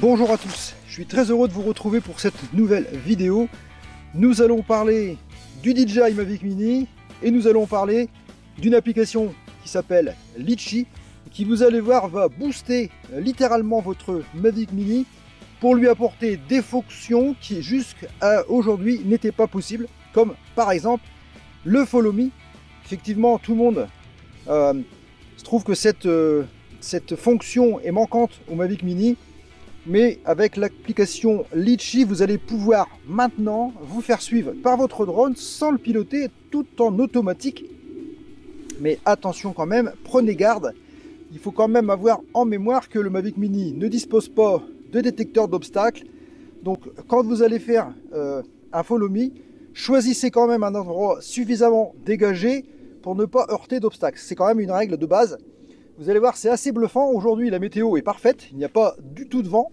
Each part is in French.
Bonjour à tous, je suis très heureux de vous retrouver pour cette nouvelle vidéo. Nous allons parler du DJI Mavic Mini et nous allons parler d'une application qui s'appelle Litchi, qui, vous allez voir, va booster littéralement votre Mavic Mini pour lui apporter des fonctions qui jusqu'à aujourd'hui n'étaient pas possibles, comme par exemple le Follow Me. Effectivement, tout le monde se trouve que cette fonction est manquante au Mavic Mini. Mais avec l'application Litchi, vous allez pouvoir maintenant vous faire suivre par votre drone sans le piloter, tout en automatique. Mais attention quand même, prenez garde. Il faut quand même avoir en mémoire que le Mavic Mini ne dispose pas de détecteur d'obstacles. Donc quand vous allez faire un Follow Me, choisissez quand même un endroit suffisamment dégagé pour ne pas heurter d'obstacles. C'est quand même une règle de base. Vous allez voir, c'est assez bluffant. Aujourd'hui, la météo est parfaite. Il n'y a pas du tout de vent.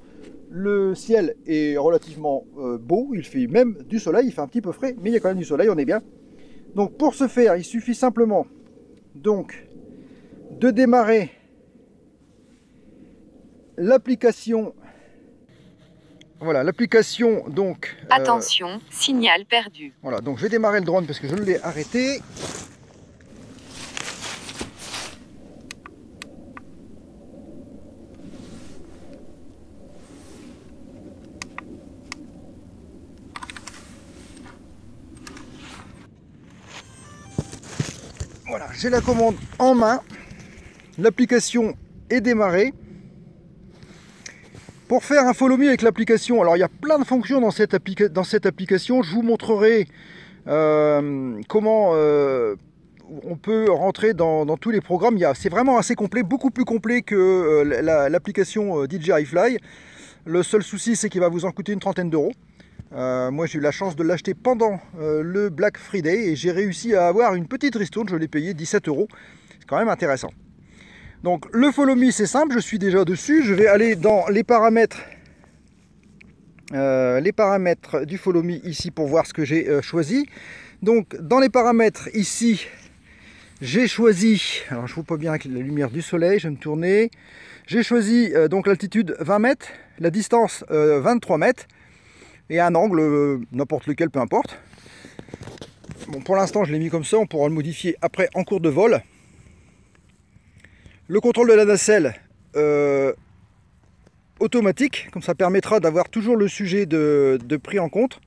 Le ciel est relativement beau. Il fait même du soleil. Il fait un petit peu frais, mais il y a quand même du soleil. On est bien. Donc, pour ce faire, il suffit simplement donc de démarrer l'application. Voilà, l'application donc. Attention, signal perdu. Voilà, donc je vais démarrer le drone parce que je l'ai arrêté. Voilà, j'ai la commande en main, l'application est démarrée. Pour faire un Follow Me avec l'application, alors il y a plein de fonctions dans cette application, je vous montrerai comment on peut rentrer dans tous les programmes. C'est vraiment assez complet, beaucoup plus complet que l'application DJI Fly. Le seul souci, c'est qu'il va vous en coûter une trentaine d'euros. Moi j'ai eu la chance de l'acheter pendant le Black Friday et j'ai réussi à avoir une petite ristourne, je l'ai payé 17 euros. C'est quand même intéressant. Donc le Follow Me, c'est simple, je suis déjà dessus. Je vais aller dans les paramètres du Follow Me ici pour voir ce que j'ai choisi. Donc dans les paramètres ici, j'ai choisi, alors je ne vois pas bien avec la lumière du soleil, je vais me tourner. J'ai choisi donc l'altitude 20 mètres, la distance 23 mètres. Et un angle, n'importe lequel, peu importe. Bon, pour l'instant, je l'ai mis comme ça, on pourra le modifier après en cours de vol. Le contrôle de la nacelle automatique, comme ça permettra d'avoir toujours le sujet de pris en compte.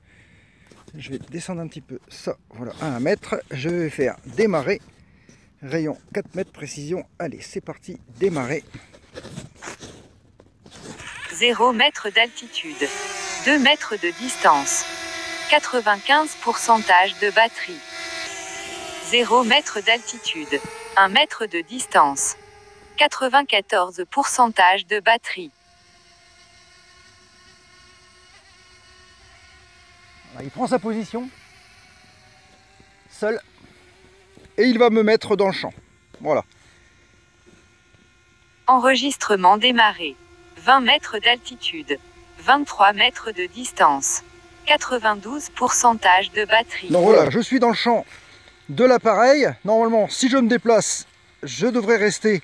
Je vais descendre un petit peu ça, voilà, à 1 mètre. Je vais faire démarrer, rayon 4 mètres, précision. Allez, c'est parti, démarrer. 0 mètre d'altitude. 2 mètres de distance. 95% de batterie. 0 mètre d'altitude. 1 mètre de distance. 94% de batterie. Voilà, il prend sa position. Seul. Et il va me mettre dans le champ. Voilà. Enregistrement démarré. 20 mètres d'altitude. 23 mètres de distance. 92% de batterie. Donc voilà, je suis dans le champ de l'appareil. Normalement, si je me déplace, je devrais rester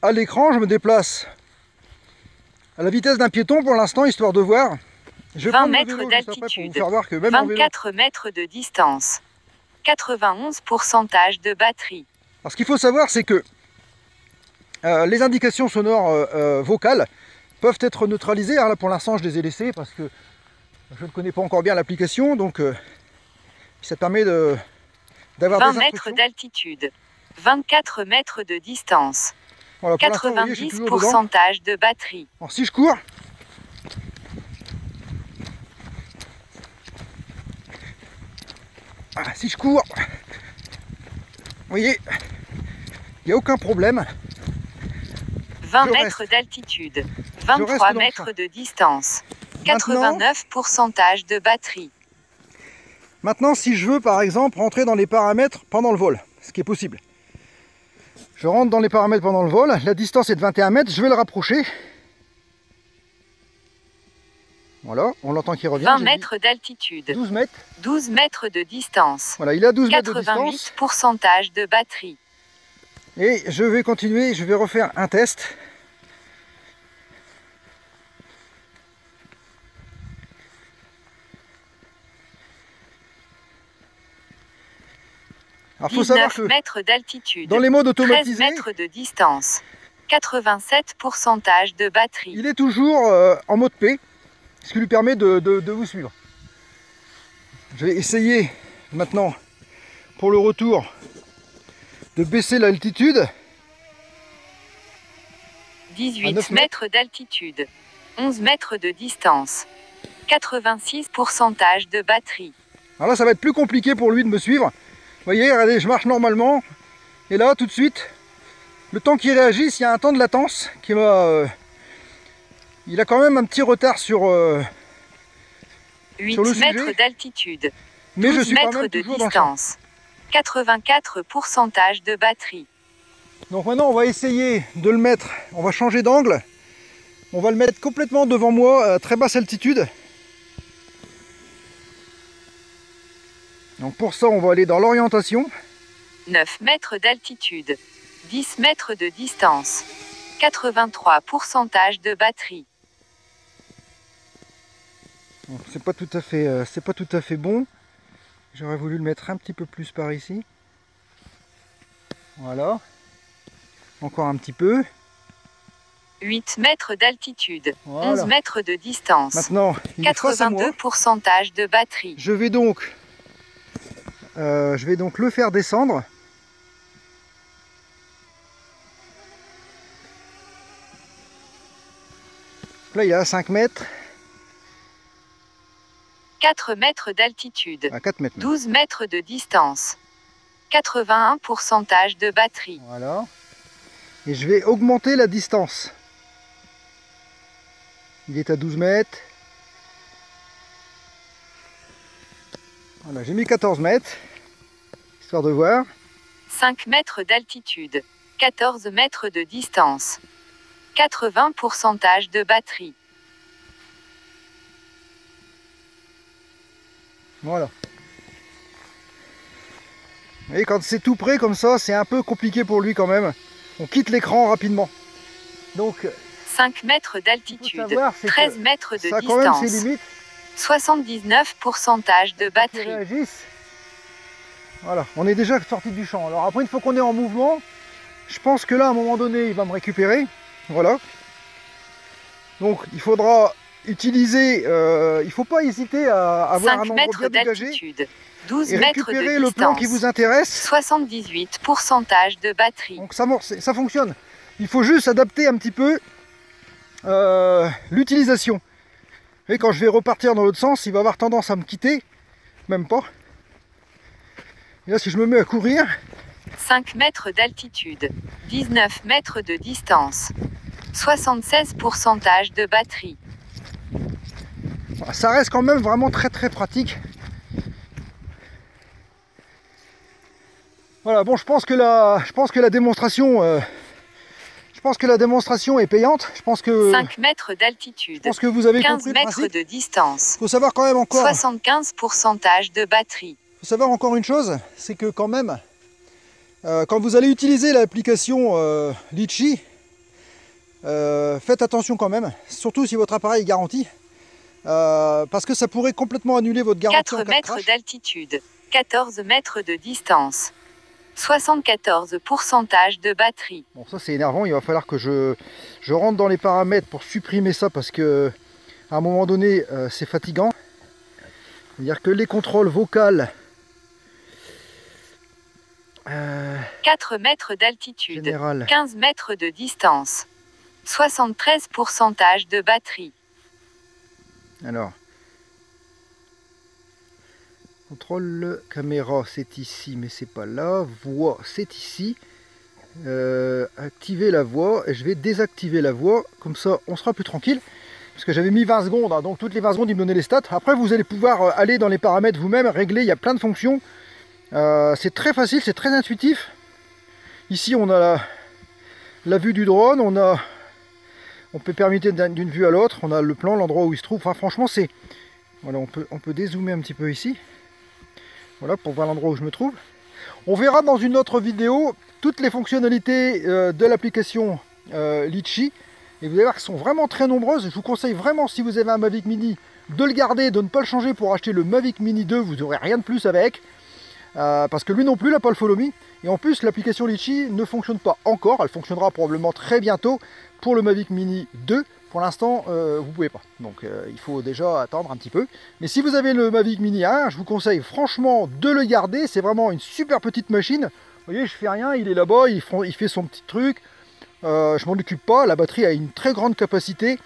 à l'écran. Je me déplace à la vitesse d'un piéton pour l'instant, histoire de voir. Je 20 mètres d'altitude. 24 mètres de distance. 91% de batterie. Alors, ce qu'il faut savoir, c'est que les indications sonores vocales peuvent être neutralisées. Alors là, pour l'instant, je les ai laissées parce que je ne connais pas encore bien l'application. Donc, ça permet d'avoir 20 mètres d'altitude. 24 mètres de distance. Voilà, 90% de batterie. Alors, si je cours, voilà, si je cours, vous voyez, il n'y a aucun problème. 20 mètres d'altitude. 23 mètres de distance. 89% de batterie. Maintenant, si je veux par exemple rentrer dans les paramètres pendant le vol, ce qui est possible. Je rentre dans les paramètres pendant le vol, la distance est de 21 mètres, je vais le rapprocher. Voilà, on l'entend qui revient. 20 mètres d'altitude. 12 mètres. 12 mètres de distance. Voilà, il a 12 mètres de distance. 88% de batterie. Et je vais continuer, je vais refaire un test. Alors, faut savoir que mètres d'altitude. Dans les modes automatisés, 13 mètres de distance. 87% de batterie. Il est toujours en mode P, ce qui lui permet de vous suivre. Je vais essayer maintenant, pour le retour, de baisser l'altitude. 18 mètres d'altitude. 11 mètres de distance. 86% de batterie. Alors là, ça va être plus compliqué pour lui de me suivre. Vous voyez, regardez, je marche normalement. Et là, tout de suite, le temps qu'il réagisse, il y a un temps de latence qui va... il a quand même un petit retard sur... 8 sur le mètres d'altitude. Mais je suis quand mètres même de toujours distance. 84% de batterie. Donc maintenant, on va essayer de le mettre. On va changer d'angle. On va le mettre complètement devant moi, à très basse altitude. Donc pour ça, on va aller dans l'orientation. 9 mètres d'altitude. 10 mètres de distance. 83% de batterie. C'est pas tout à fait bon. J'aurais voulu le mettre un petit peu plus par ici. Voilà. Encore un petit peu. 8 mètres d'altitude. Voilà. 11 mètres de distance. Maintenant, il est face à moi. 82% de batterie. Je vais donc le faire descendre. Là, il est à 5 mètres. 4 mètres d'altitude. À 4 mètres. 12 mètres de distance. 81% de batterie. Voilà. Et je vais augmenter la distance. Il est à 12 mètres. Voilà, j'ai mis 14 mètres. Histoire de voir. 5 mètres d'altitude. 14 mètres de distance. 80% de batterie. Voilà. Vous voyez, quand c'est tout près comme ça, c'est un peu compliqué pour lui quand même. On quitte l'écran rapidement. Donc 5 mètres d'altitude, 13 mètres de ça a distance, quand même ses limites. 79% de batterie. Voilà, on est déjà sorti du champ. Alors après, une fois qu'on est en mouvement, je pense que là, à un moment donné, il va me récupérer. Voilà. Donc il faudra utiliser, il ne faut pas hésiter à avoir un endroit bien dégagé 12 et mètres récupérer de le plan distance, qui vous intéresse. 78% de batterie. Donc ça fonctionne. Il faut juste adapter un petit peu l'utilisation. Et quand je vais repartir dans l'autre sens, il va avoir tendance à me quitter. Même pas. Et là, si je me mets à courir... 5 mètres d'altitude, 19 mètres de distance, 76% de batterie. Ça reste quand même vraiment très pratique. Voilà, bon, je pense que la démonstration est payante. Je pense que 5 mètres d'altitude, je pense que vous avez 15 compris le mètres principe. de distance, Il faut savoir quand même encore 75% de batterie. Il faut savoir encore une chose, c'est que quand même, quand vous allez utiliser l'application Litchi, faites attention quand même, surtout si votre appareil est garanti, parce que ça pourrait complètement annuler votre garantie 4 en cas de mètres crash. d'altitude, 14 mètres de distance, 74% de batterie. Bon, ça c'est énervant, il va falloir que je rentre dans les paramètres pour supprimer ça, parce que à un moment donné, c'est fatigant. C'est-à-dire que les contrôles vocaux... 4 mètres d'altitude, général. 15 mètres de distance, 73% de batterie. Alors, contrôle caméra, c'est ici, mais c'est pas là. Voix, c'est ici. activer la voix et je vais désactiver la voix, comme ça on sera plus tranquille. Parce que j'avais mis 20 secondes, hein, donc toutes les 20 secondes il me donnait les stats. Après vous allez pouvoir aller dans les paramètres vous-même, régler, il y a plein de fonctions. C'est très facile, c'est très intuitif. Ici on a la vue du drone, on peut permuter d'une vue à l'autre, on a le plan, l'endroit où il se trouve. Enfin franchement c'est... Voilà, on peut dézoomer un petit peu ici. Voilà, pour voir l'endroit où je me trouve. On verra dans une autre vidéo toutes les fonctionnalités de l'application Litchi. Et vous allez voir qu'elles sont vraiment très nombreuses. Je vous conseille vraiment, si vous avez un Mavic Mini, de le garder, de ne pas le changer pour acheter le Mavic Mini 2. Vous n'aurez rien de plus avec. Parce que lui non plus, il n'a pas le Follow Me. Et en plus, l'application Litchi ne fonctionne pas encore. Elle fonctionnera probablement très bientôt pour le Mavic Mini 2. Pour l'instant, vous ne pouvez pas. Donc, il faut déjà attendre un petit peu. Mais si vous avez le Mavic Mini 1, je vous conseille franchement de le garder. C'est vraiment une super petite machine. Vous voyez, je fais rien. Il est là-bas, il fait son petit truc. Je m'en occupe pas. La batterie a une très grande capacité.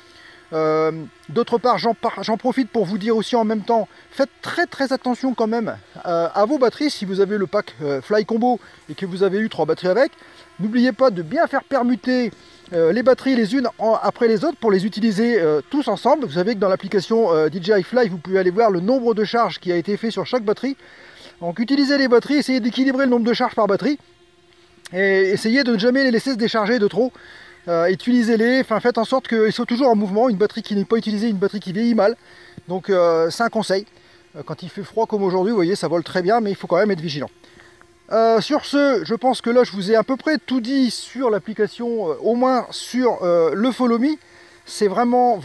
D'autre part, j'en profite pour vous dire aussi en même temps, faites très attention quand même à vos batteries. Si vous avez le pack Fly Combo et que vous avez eu 3 batteries avec, n'oubliez pas de bien faire permuter les batteries les unes après les autres pour les utiliser tous ensemble. Vous savez que dans l'application DJI Fly, vous pouvez aller voir le nombre de charges qui a été fait sur chaque batterie. Donc utilisez les batteries, essayez d'équilibrer le nombre de charges par batterie et essayez de ne jamais les laisser se décharger de trop. Utilisez-les, enfin faites en sorte qu'ils soient toujours en mouvement. Une batterie qui n'est pas utilisée, une batterie qui vieillit mal. Donc c'est un conseil. Quand il fait froid comme aujourd'hui, vous voyez, ça vole très bien, mais il faut quand même être vigilant. Sur ce, je pense que là je vous ai à peu près tout dit sur l'application, au moins sur le Follow Me. C'est vraiment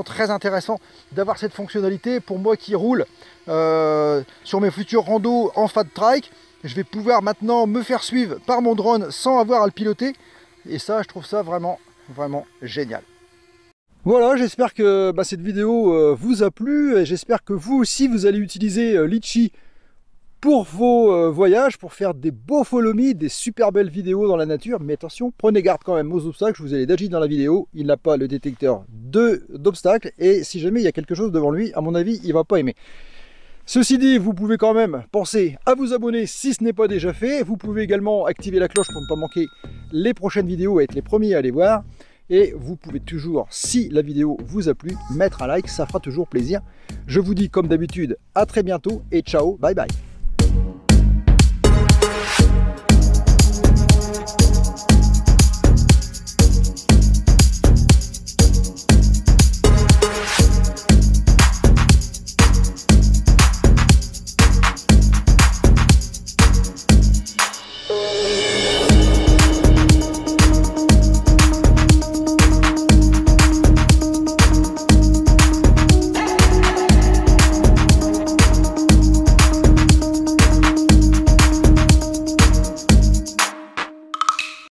très intéressant d'avoir cette fonctionnalité. Pour moi qui roule sur mes futurs randos en fat trike, je vais pouvoir maintenant me faire suivre par mon drone sans avoir à le piloter. Et ça, je trouve ça vraiment génial. Voilà, j'espère que cette vidéo vous a plu. Et j'espère que vous aussi, vous allez utiliser Litchi pour vos voyages, pour faire des beaux Follow Me, des super belles vidéos dans la nature. Mais attention, prenez garde quand même aux obstacles. Je vous ai dit dans la vidéo, il n'a pas le détecteur d'obstacles. Et si jamais il y a quelque chose devant lui, à mon avis, il ne va pas aimer. Ceci dit, vous pouvez quand même penser à vous abonner si ce n'est pas déjà fait. Vous pouvez également activer la cloche pour ne pas manquer les prochaines vidéos et être les premiers à les voir. Et vous pouvez toujours, si la vidéo vous a plu, mettre un like, ça fera toujours plaisir. Je vous dis comme d'habitude, à très bientôt et ciao, bye bye.